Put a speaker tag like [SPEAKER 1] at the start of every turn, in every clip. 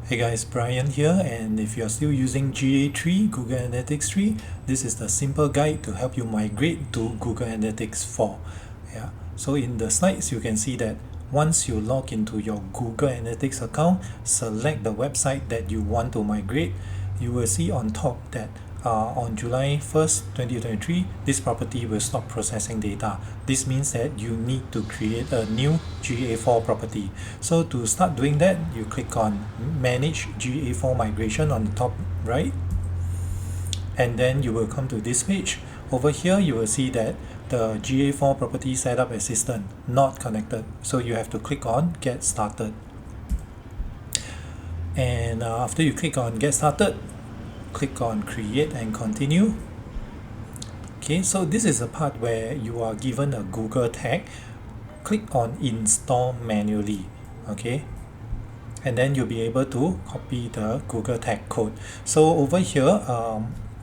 [SPEAKER 1] Hey guys, Brian here, and if you are still using GA3, Google Analytics 3, this is the simple guide to help you migrate to Google Analytics 4. Yeah. So in the slides, you can see that once you log into your Google Analytics account, select the website that you want to migrate, you will see on top that on July 1st, 2023, this property will stop processing data. This means that you need to create a new GA4 property. So to start doing that, you click on Manage GA4 Migration on the top right. And then you will come to this page. Over here, you will see that the GA4 property setup assistant not connected. So you have to click on Get Started. And after you click on Get Started, click on Create and Continue. Okay, so this is the part where you are given a Google tag. Click on Install manually. Okay, and then you'll be able to copy the Google tag code. So over here,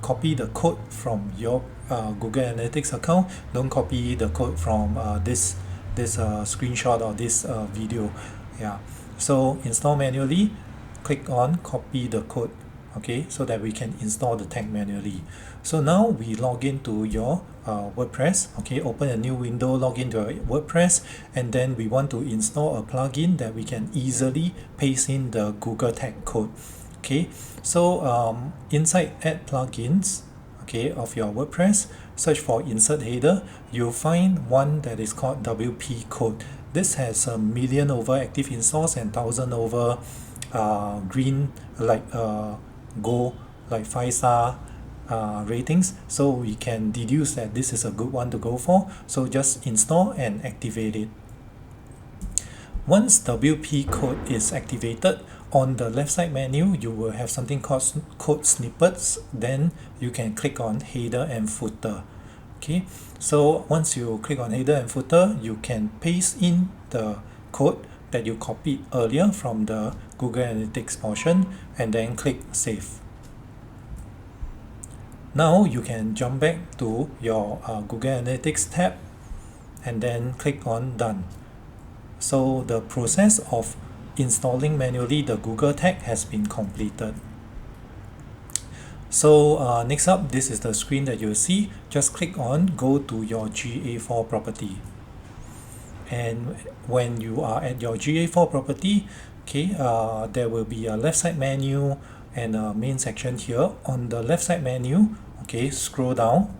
[SPEAKER 1] copy the code from your Google Analytics account. Don't copy the code from this screenshot or this video. Yeah. So install manually. Click on Copy the code. Okay, so that we can install the tag manually. So now we log into your WordPress. Okay, open a new window, log into your WordPress, and then we want to install a plugin that we can easily paste in the Google tag code. Okay, so inside Add Plugins, okay, of your WordPress, search for Insert Header. You'll find one that is called WP Code. This has 1 million over active installs and 1,000 over green, like gold, like 5-star ratings. So we can deduce that this is a good one to go for. So just install and activate it. Once WP code is activated, on the left side menu you will have something called code snippets. Then you can click on header and footer. Okay, so once you click on header and footer, you can paste in the code that you copied earlier from the Google Analytics portion and then click Save. Now you can jump back to your Google Analytics tab and then click on Done. So the process of installing manually the Google tag has been completed. So next up, this is the screen that you'll see. Just click on Go to your GA4 property. And when you are at your GA4 property, okay, there will be a left side menu and a main section here. On the left side menu, okay, scroll down,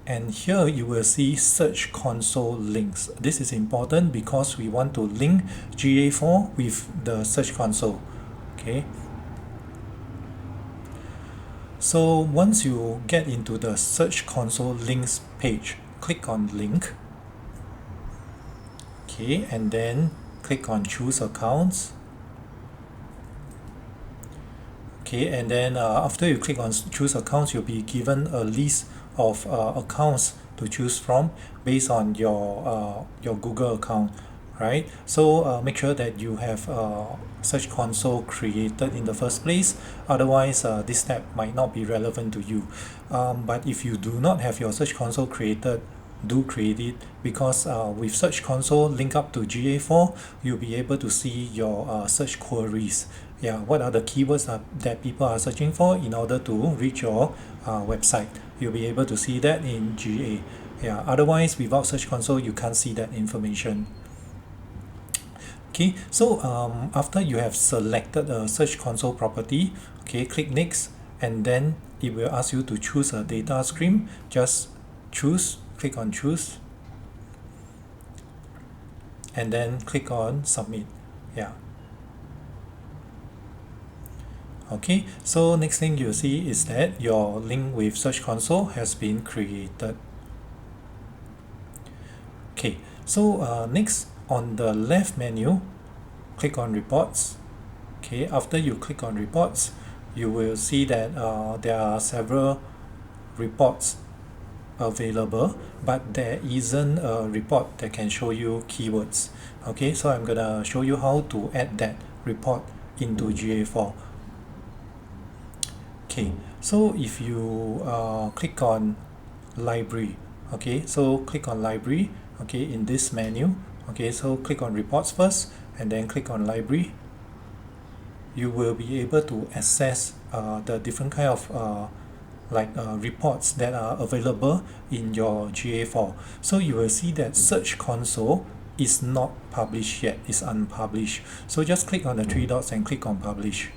[SPEAKER 1] and here you will see Search Console links. This is important because we want to link GA4 with the Search Console. Okay, so once you get into the Search Console links page, click on Link. Okay, and then click on Choose Accounts. Okay, and then after you click on Choose Accounts, you'll be given a list of accounts to choose from based on your Google account, right? So make sure that you have Search Console created in the first place. Otherwise, this step might not be relevant to you. But if you do not have your Search Console created, do create it, because with Search Console linked up to GA4, you'll be able to see your search queries. Yeah, what are the keywords that people are searching for in order to reach your website? You'll be able to see that in GA. Yeah, otherwise without Search Console, you can't see that information. Okay, so after you have selected a Search Console property, okay, click Next, and then it will ask you to choose a data stream. Just choose. Click on Choose, and then click on Submit. Yeah. Okay, so next thing you'll see is that your link with Search Console has been created. Okay, so next on the left menu, click on Reports. Okay, after you click on Reports, you will see that there are several reports available, but there isn't a report that can show you keywords. Okay, so I'm gonna show you how to add that report into GA4. Okay, so if you click on Library, okay, so click on Library, okay, in this menu. Okay, so click on Reports first and then click on Library. you will be able to access the different kind of reports that are available in your GA4. So you will see that Search Console is not published yet, it's unpublished. So just click on the three dots and click on Publish.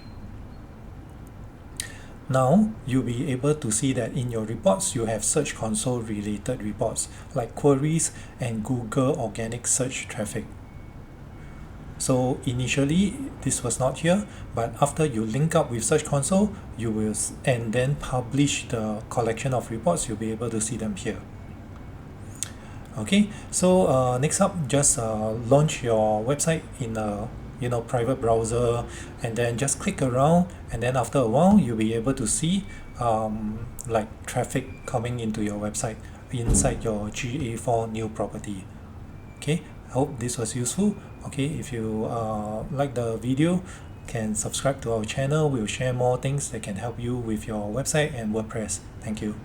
[SPEAKER 1] Now you'll be able to see that in your reports you have Search Console related reports like queries and Google organic search traffic. So initially this was not here, but after you link up with Search Console, you will and then publish the collection of reports, you'll be able to see them here. Okay, so next up, just launch your website in a private browser, and then just click around, and then after a while you'll be able to see like traffic coming into your website inside your GA4 new property. Okay, I hope this was useful. Okay, if you like the video, can subscribe to our channel. We'll share more things that can help you with your website and WordPress. Thank you.